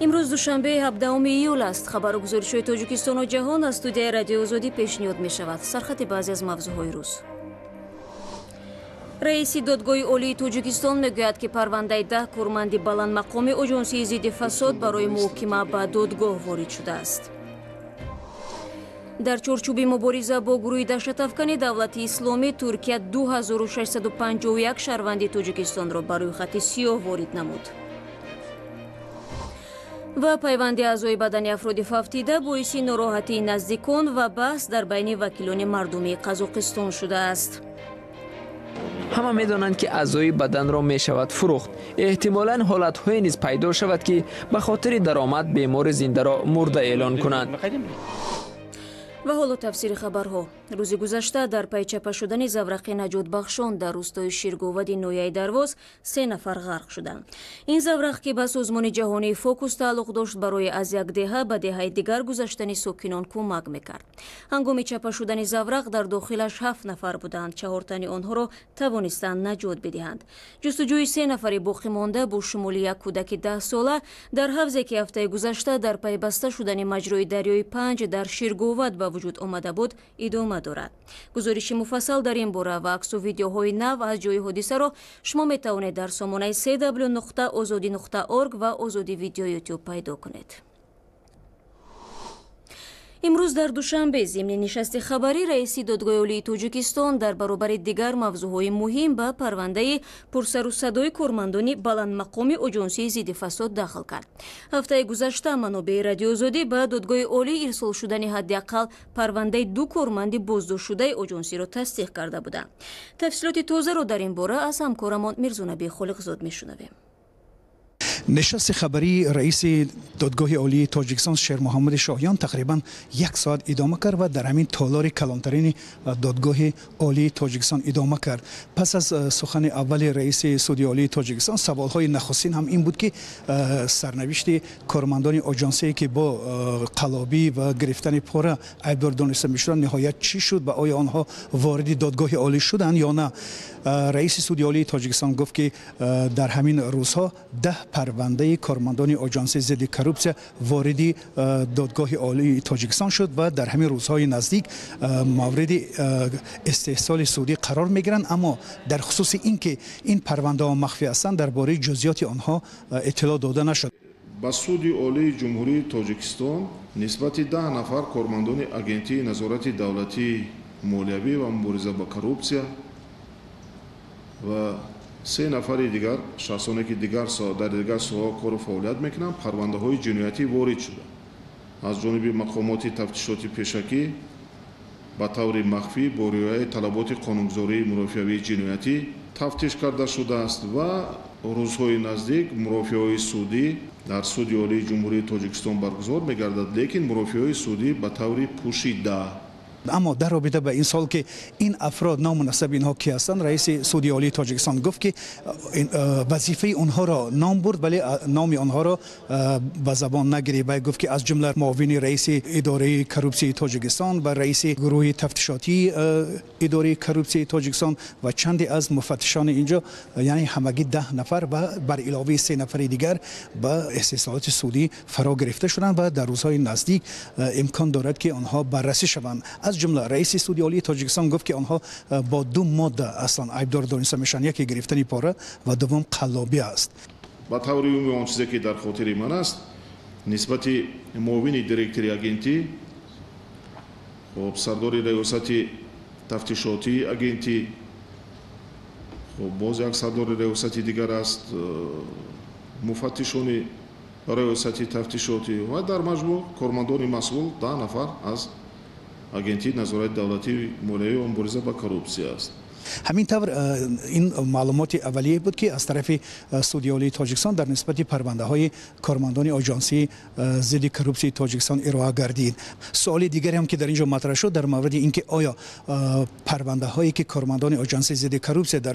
امروز دوشنبه 17 ایول است. خبرگزاری‌های تاجیکستان و جهان از استودیوی رادیو آزادی پیشنهاد می‌شود. سرخط بعضی از موضوع‌های روز. رئیس دادگاه عالی تاجیکستان میگوید که پرونده 10 کارمند بلندمقام آژانسی ضد فساد برای محاکمه به دادگاه وارد شده است. در چارچوب مبارزه با گروه دهشت‌افکن دولت اسلامی ترکیه 2651 شهروند تاجیکستان را برای خط سیاه وارد نمود. و پیوند اعضای بدنی افراد فوتیده باعث ناراحتی نزدیکان و بحث در بین وکیلان مردمی قزاقستان شده است. همه می‌دانند که اعضای بدن را می‌شود فروخت. احتمالاً حالت‌های نیز پیدا شود که به خاطر درآمد بیمار زنده را مرده اعلان کنند. و حالا تفسیر خبرها. روز گذشته در پی چپه شدن زورق نجات بخشان در روستای شیرگاود نویه درواز 3 نفر غرق شدند. این زورق که به سازمان جهانی فوکوس تعلق داشت برای از یک دهه به دهه دیگر گذشتن ساکنان کمک میکرد. هنگام چپه شدن زورق در داخلش 7 نفر بودند. 4 تن آنها را توانستند نجات بدهند. جستجوی 3 نفر باقی مانده با شمول یک کودک 10 ساله در حوضی که هفته گذشته در پی بسته شدن مجرای دریای 5 در شیرگاود به وجود آمده بود ادامه دارد. گزارش مفصل در این باره و عکس و ویدیوهای نو از جای حادثه را شما می توانید در سامانه www.azadi.org و آزادی ویدیو یوتیوب پیدا کنید. امروز در دوشنبه ضمن نشست خبری رئیس دادگاه عالی تاجیکستان در برابر دیگر موضوعهای مهم به پرونده پرسر و صدای کارمندان بلندمقام آژانسی ضد فساد داخل کرد. هفته گذشته منابع رادیو آزادی به دادگاه عالی ارسال شدن حداقل پرونده 2 کارمند بازداشت شده آژانسی را تصدیق کرده بودند. تفصیلات تازه را در این باره از همکارمان میرزونبی خالقزاد میشنویم. نشست خبری رئیس دادگاه عالی تاجیکستان شیر محمد شاهیان تقریبا 1 ساعت ادامه کرد و در همین تالار کلانترین دادگاه عالی تاجیکستان ادامه کرد. پس از سخن اول رئیس سودی عالی تاجیکستان سوالهای نخستین هم این بود که سرنوشت کارمندان آژانسی که با قلابی و گرفتن پاره عیبدار دانسته میشدند نهایت چی شد و آیا آنها وارد دادگاه عالی شدند یا نه. رئیس سودی عالی تاجیکستان گفت که در همین روزها 10 پرونده کارمندان آژانس ضد کروپسیا وارد دادگاه عالی تاجیکستان شد و در همین روزهای نزدیک مورد استحصال سودی قرار میگیرند، اما در خصوص اینکه این پرونده ها مخفی هستند درباره جزئیات آنها اطلاع داده نشد. با سودی عالی جمهوری تاجیکستان نسبت 10 نفر کارمندان اگنتی نظارت دولتی مالیوی و مبارزه با کروپسیا و 3 نفر دیگر شخصانی که در دیگر سوها کار و فعالیت میکنند پرونده های جنایتی وارد شده. از جانب مقامات تفتیشاتی پیشکی به طور مخفی با رعایت طلبات قانونگذاری مرافعه جنایتی تفتیش کرده شده است و روزهای نزدیک مرافعه سودی در سودی عالی جمهوری تاجیکستان برگزار میگردد، لیکن مرافعه سودی به طور پوشیده. اما در رابطه به این سال که این افراد نامناسب اینها کی هستند، رئیس سودی عالی تاجیکستان گفت که وظیفه اونها را نام برد ولی نام آنها را به زبان نگرفت و گفت که از جمله معاون رئیس اداره کروپسی تاجیکستان و رئیس گروه تفتیشاتی اداره کروپسی تاجیکستان و چندی از مفتشان اینجا، یعنی همگی 10 نفر و بر علاوه 3 نفر دیگر به استحصالات سودی فرا گرفته شدند و در روزهای نزدیک امکان دارد که آنها بررسی شوند. از جمله رئیس سودی عالی تاجیکستان گفت که آنها با 2 ماده اصلا عیبدار دانسته میشن، یکی گرفتن پاره و دوم قلابی است. با طور عمومی آن چیزی که در خاطر من است نسبت معاون دیرکتوری اگنتی خب سردار ریاست تفتیشاتی اگنتی خب باز یک سردار ریاست دیگر است مفتشان ریاست تفتیشاتی و در مجموع کارمندان مسئول 10 نفر از агенти назорати давлатии молиявӣ ва мубориза ба коррупсия аст. همین طور این معلومات اولیه بود که از طرف سودی عالی تاجیکستان در نسبت پرونده های کارمندان آژانسی ضد کروپسی تاجیکستان ارائه گردید. سوال دیگری هم که در اینجا مطرح شد در مورد اینکه آیا پرونده هایی که کارمندان آژانسی ضد کروپسی در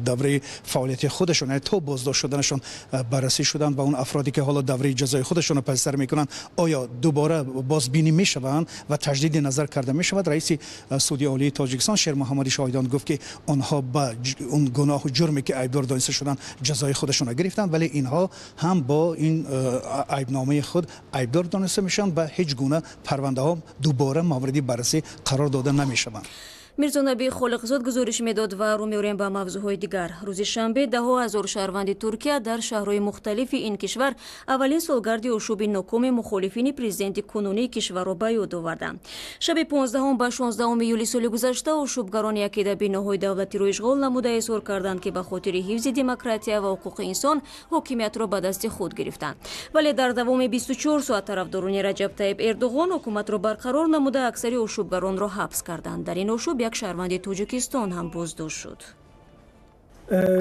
دوره فعالیت خودشون تا بازداشت شدنشون بررسی شدن و اون افرادی که حالا دوره جزای خودشون رو پسر میکنن آیا دوباره بازبینی میشوند و تجدید نظر کرده میشود. رئیس سودی عالی تاجیکستان شیر محمد شاهیدان گفت که آنها با اون گناه و جرمی که عیبدار دانسته شدن جزای خودشون را گرفتند، ولی اینها هم با این عیبنامه خود عیبدار دانسته میشن و هیچ گونه پرونده ها دوباره موردی بررسی قرار داده نمیشوند. мирзо набии холиқзод гузориш медод ва рӯ меорем ба мавзӯъҳои дигар. рӯзи шанбе даҳо ҳазор шаҳрванди туркия дар шаҳрҳои мухталифи ин кишвар аввалин солгарди ошӯби нокоми мухолифини президенти кунунии кишварро ба ёд оварданд. шаби 15 ба 16 июли соли гузашта ошӯбгарон якида биноҳои давлатиро ишғол намуда эзҳор карданд ки ба хотири ҳифзи демократия ва ҳуқуқи инсон ҳокимиятро ба дасти худ гирифтанд. вале дар давоми 24 соат тарафдорони раҷаб таиб эрдоғон ҳукуматро барқарор намуда аксари ошӯбгаронро ҳабс карданд. дар ин ошӯб یک شهروند توجیکستان هم بازداشت شد.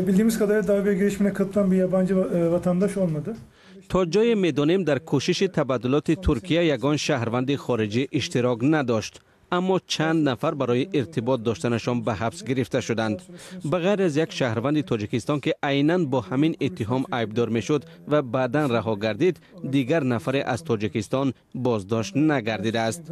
Bildiğimiz kadarıyla darbe girişimine katılan bir yabancı vatandaş olmadı. تا جای میدانیم در کوشش تبادلات ترکیه یگان شهروند خارجی اشتراک نداشت، اما چند نفر برای ارتباط داشتنشان به حبس گرفته شدند. بغیر از یک شهروند تاجیکستان که عیناً با همین اتهام عیبدار میشد و بعداً رها گردید، دیگر نفر از تاجیکستان بازداشت نگردیده است.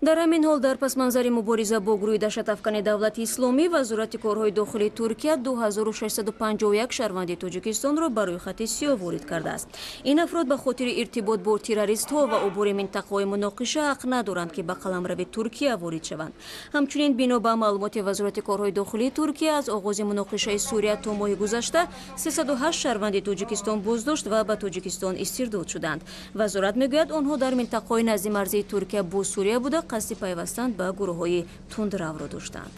дар ҳамин ҳол дар пасманзари мубориза бо гурӯҳи даҳшатафкани давлати исломӣ вазорати корҳои дохилии туркия 2651 шаҳрванди тоҷикистонро ба рӯйхати сиёҳ ворид кардааст. ин афрод ба хотири иртибот бо террористҳо ва убури минтақаҳои муноқиша ҳақ надоранд ки ба қаламрави туркия ворид шаванд. ҳамчунин бино ба маълумоти вазорати корҳои дохилии туркия аз оғози муноқишаи сурия то моҳи гузашта 308 шаҳрванди тоҷикистон боздошт ва ба тоҷикистон истирдод шуданд. вазорат мегӯяд онҳо дар минтақаҳои назди марзии туркия бо сурия буда қасди пайвастанд ба гурӯҳҳои тундравро доштанд.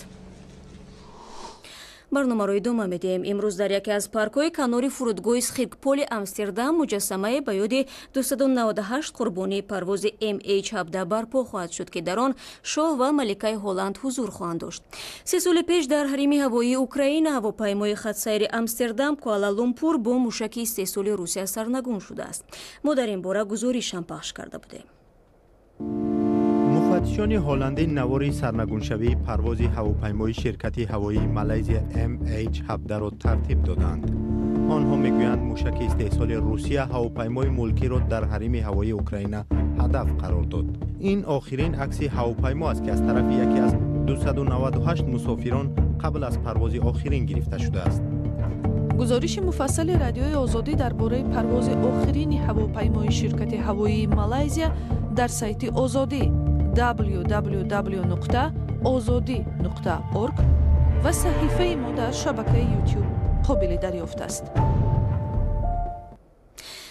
барномаро идома медиҳем. имрӯз дар яке аз паркҳои канори фурудгоҳи схиркполи Амстердам муҷассамае ба ёди 298 қурбонии парвози MH17 барпо хоҳад шуд ки дар он шоҳ ва маликаи Ҳолланд ҳузур хоҳанд дошт. 3 соли пеш дар ҳарими ҳавоии Украина ҳавопаймои хатсайри Амстердам Куала-Лумпур бо мушаки истеҳсоли Русия сарнагун шудааст. мо дар ин бора гузоришам пахш карда будем. مفتشان هلندی نواری سرنگونشوی پرواز هواپیمای شرکت هوایی مالزی MH17 را ترتیب دادند. آنها میگویند موشک استحصال روسیه هواپیمای ملکی را در حریم هوایی اوکراین هدف قرار داد. این آخرین عکس هواپیما است که از طرف یکی از 298 مسافران قبل از پرواز آخرین گرفته شده است. گزارش مفصل رادیوی آزادی درباره پرواز آخرین هواپیمای شرکت هوایی مالزی در سایت آزادی www.azadi.org و صحیفه ما در شبکه یوتیوب قابل دریافت است.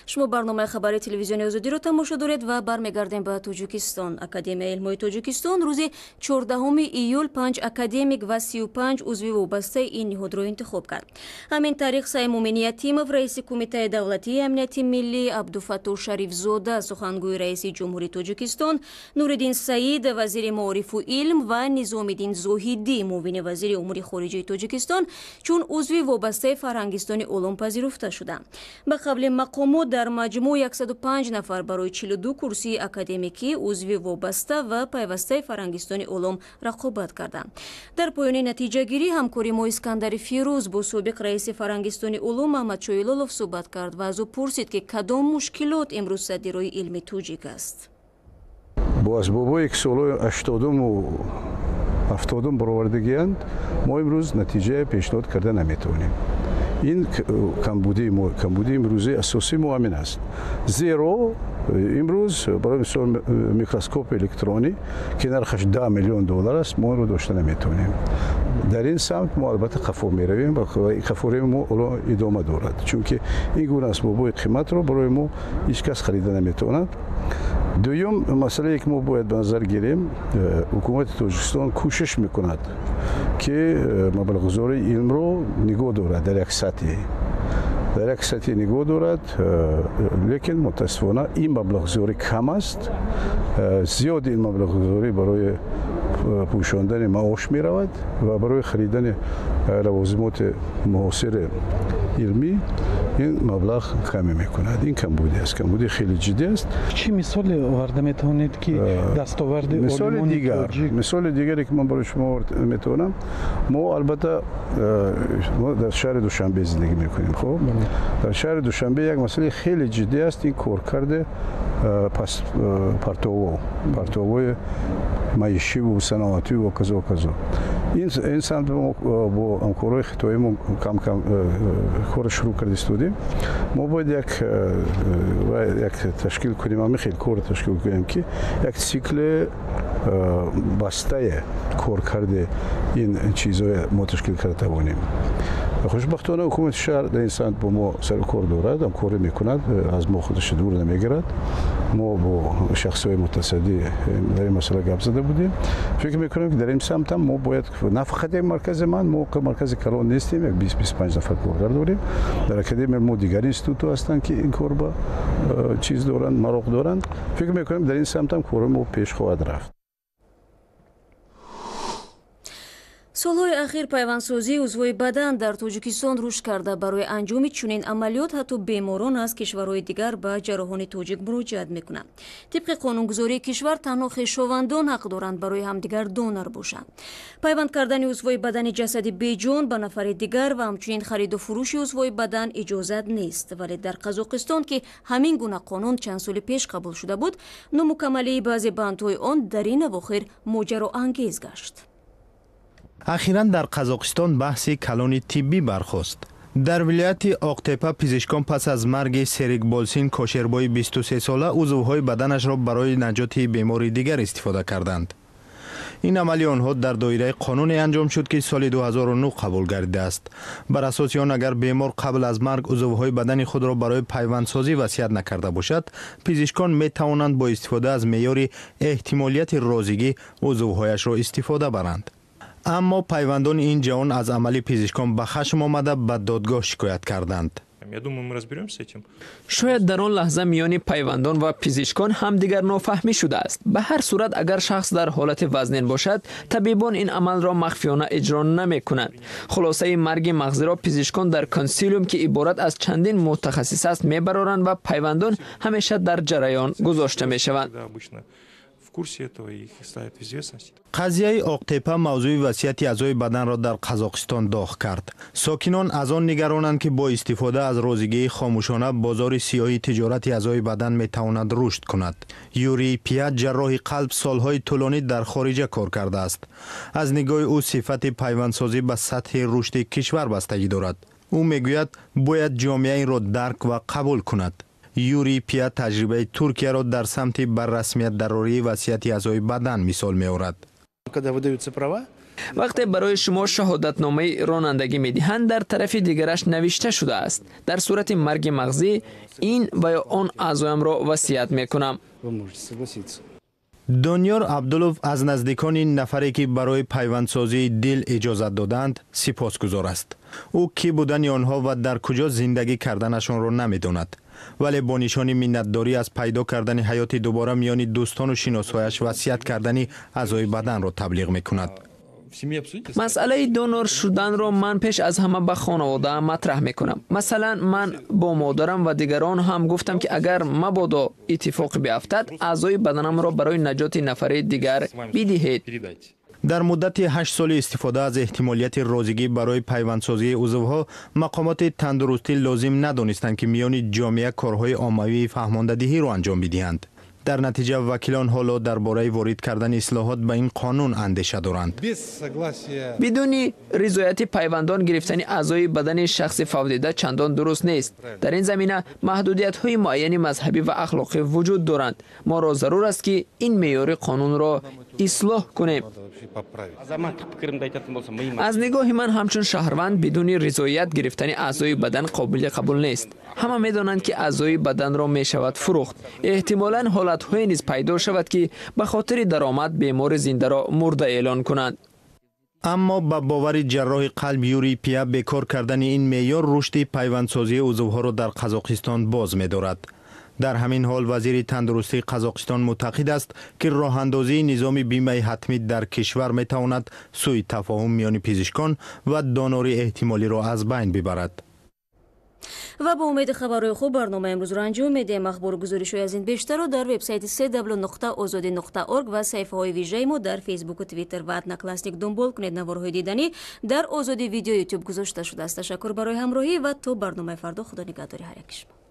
шумо барномаи хабари телевизиони озодиро тамошо доред ва бармегардем ба Тоҷикистон. Академияи илмҳои Тоҷикистон рӯзи 14 июл 5 академик ва 35 узви вобастаи ин ниҳодро интихоб кард. ҳамин тариқ Саймумин Ятимов, раиси кумитаи давлатии амнияти миллӣ, Абдуфаттоҳ Шарифзода, сухангӯи раиси ҷумҳурии Тоҷикистон, Нуриддин Саид, вазири маорифу илм ва Низомиддин Зоҳидӣ, муовини вазири умури хориҷии Тоҷикистон, чун узви вобастаи фарҳангистони улум пазируфта шуданд. ба қавли мақомот дар маҷмӯъ 105 нафар барои 42 курсии академикӣ, узви вобаста ва пайвастаи фарҳангистони улум рақобат карданд. дар поёни натиҷагирӣ ҳамкори мо Искандари Фирӯз бо собиқ раиси фарҳангистони улум Маҳмад Шоилолов суҳбат кард ва аз ӯ пурсид ки кадом мушкилот имрӯз садирои илми тоҷик аст. бо асбобҳое ки солҳои 80-у 70-ум баровардагианд, мо имрӯз натиҷа пешниҳод карда наметавонем. ин камбуди имрӯзи асосии мо ҳамин аст. зеро имрӯз барои мисол микроскопи электронӣ ки нархаш $10 миллион аст, мо онро дошта наметавонем. дар ин самт мо албатта қафо меравем ва қафораи мо идома дорад, чунки ин гуна асбобҳои қиматро барои мо ҳеҷ кас харида наметавонад. дуюм масъалае ки мо бояд ба назар гирем, ҳукумати Тоҷикистон кӯшиш мекунад ки маблағгузории илмро нигоҳ дорад, дар як сатҳи нигоҳ дорад, лекин мутаассифона ин маблағгузорӣ кам аст. зиёди ин маблағгузорӣ барои пӯшондани маош меравад ва барои харидани лавозимоти муосири илмӣ ин маблағ каме мекунад. ин камбудӣ аст, камбудӣ хеле ҷиддӣ аст. чӣ мисоле оварда метавонед ки дастоварди олимони тоҷик? мисоли дигаре ки ман барои шумо метавонам, мо албатта дар шаҳри Душанбе зиндагӣ мекунем. хоб дар шаҳри Душанбе як масъалаи хеле ҷиддӣ аст, ин коркарди партовой маиши و صنعتی و کذا این سمت ما با همکارای خطایی ما کم کار شروع کردیم. ما باید یک تشکیل کنیم، همین خیلی کار تشکیل کنیم که یک سیکل بسته کار کرده این چیزهای ما تشکیل کرده توانیم. خوشبختانه حکومت شهر در این سمت با ما سر کار دارد، هم کار میکند، از ما خودش دور نمیگیرد. ما با شخصهای متصدی در این مسئله گپ زده بودیم. فکر میکنم که در این سمت هم ما باید نه فقط یک مرکز ما مرکز کلان نیستیم، یک 20-25 نفر کارگر داریم. در اکادمی ما دیگر اینستیتوت هستند که این کار با چیز دارند، مراغ دارند. فکر میکنم در این سمت هم کار ما پیش خواهد رفت. солҳои ахир пайвандсозии узвои бадан дар тоҷикистон рушд карда. Барои анҷоми чунин амалиёт ҳатто беморон аз кишварҳои дигар ба ҷарроҳони тоҷик муроҷиат мекунанд. тибқи қонунгузории кишвар танҳо хешовандон ҳақ доранд барои ҳамдигар донор бошанд. пайванд кардани узвои бадани ҷасади беҷон ба нафари дигар ва ҳамчунин хариду фурӯши узвои бадан иҷозат нест. Вале дар Қазоқистон ки ҳамин гуна қонун чанд соли пеш қабул шуда буд, номукаммалии баъзе бандҳои он дар ин авохир моҷароангез гашт. اخیراً در قزاقستان بحث کلان طبی برخاست. در ولایت آقتپه پزشکان پس از مرگ سریک بالسین کاشربای 23 ساله عضوهای بدنش را برای نجات بیماری دیگر استفاده کردند. این عملی آنها در دایره قانونی انجام شد که سال 2009 قبول گردیده است. بر اساس آن اگر بیمار قبل از مرگ عضوهای بدن خود را برای پیوندسازی وصیت نکرده باشد، پزشکان می توانند با استفاده از معیار احتمالیت رازیگی عضوهایش را استفاده برند. اما پیوندان این جهان از عملی پزشکان به خشم آمده به دادگاه شکایت کردند. شاید در آن لحظه میان پیوندان و پزشکان همدیگر نافهمی شده است. به هر صورت اگر شخص در حالت وزنین باشد، طبیبان این عمل را مخفیانه اجرا نمی کنند. خلاصه مرگ مغزی را پزشکان در کنسیلیوم که عبارت از چندین متخصص است میبرند و پیوندان همیشه در جریان گذاشته می شوند. قضیه آقتپه موضوع وصیت اعضای بدن را در قزاقستان داغ کرد. ساکنان از آن نگرانند که با استفاده از رازیگی خاموشانه بازار سیاهی تجارت اعضای بدن می تواند رشد کند. یوری پیا جراح قلب سالهای طولانی در خارج کار کرده است. از نگاه او صفت پیوندسازی به سطح رشد کشور بستگی دارد. او میگوید باید جامعه این را درک و قبول کند. یوری پیا تجربه ترکیه را در سمت بررسمیت ضروری وصیت اعضای بدن مثال می آورد. وقتی برای شما شهادتنامه رانندگی میدهند، در طرف دیگرش نوشته شده است در صورت مرگ مغزی این و یا آن اعضایم را وصیت میکنم. دانیار عبدالوف از نزدیکان این نفری که برای پیوندسازی دل اجازت دادند سپاسگزار است. او کی بودن آنها و در کجا زندگی کردنشان را نمیداند، ولی با نشان منتداری از پیدا کردن حیات دوباره میان دوستان و شناسایش وصیت کردن اعضای بدن را تبلیغ میکند. مسئله دونور شدن را من پیش از همه به خانواده مطرح میکنم. مثلا من با مادرم و دیگران هم گفتم که اگر مبادا اتفاق بیفتد اعضای بدنم را برای نجات نفر دیگر بدهید. در مدت 8 سال استفاده از احتمالیت رازیگی برای پیوندسازی عضوها، مقامات تندرستی لازم ندانستند که میان جامعه کارهای عاموی فهماندهی را انجام بدهند. در نتیجه وکیلان حالا درباره وارد کردن اصلاحات به این قانون اندیشه دارند. بدون رضایت پیوندان گرفتن اعضای بدن شخص فوتیده چندان درست نیست. در این زمینه محدودیت‌های معین مذهبی و اخلاقی وجود دارند. ما را ضرور است که این معیار قانون را اصلاح کنیم. از نگاه من همچون شهروند بدون رضایت گرفتن اعضای بدن قابل قبول نیست. همه میدانند که اعضای بدن را می شود فروخت. احتمالاً حالت‌های نیز پیدا شود که به خاطر درآمد بیمار زنده را مرده اعلان کنند. اما با باور جراح قلب یوری پیا بیکار کردن این معیار رشد پیوندسازی عضوها را در قزاقستان باز می‌دارد. در همین حال وزیر تندرستی قزاقستان معتقد است که راه اندازی نظام بیمه حتمی در کشور می تواند سوء تفاهم میان پزشکان و دانوری احتمالی را از بین ببرد. و با امید خبرهای خوب برنامه امروز را انجام میدیم. اخبار گزارش از این بیشتر را در وبسایت www.azadi.org و صفحه های ویژه ما در فیسبوک و توییتر و ادناکلاسنیک دنبال کنید. نوارهای دیدنی در آزادی ویدیو یوتیوب گذاشته شده است. تشکر برای همراهی و تا برنامه فردا. خدا نگهداری هر یک شما.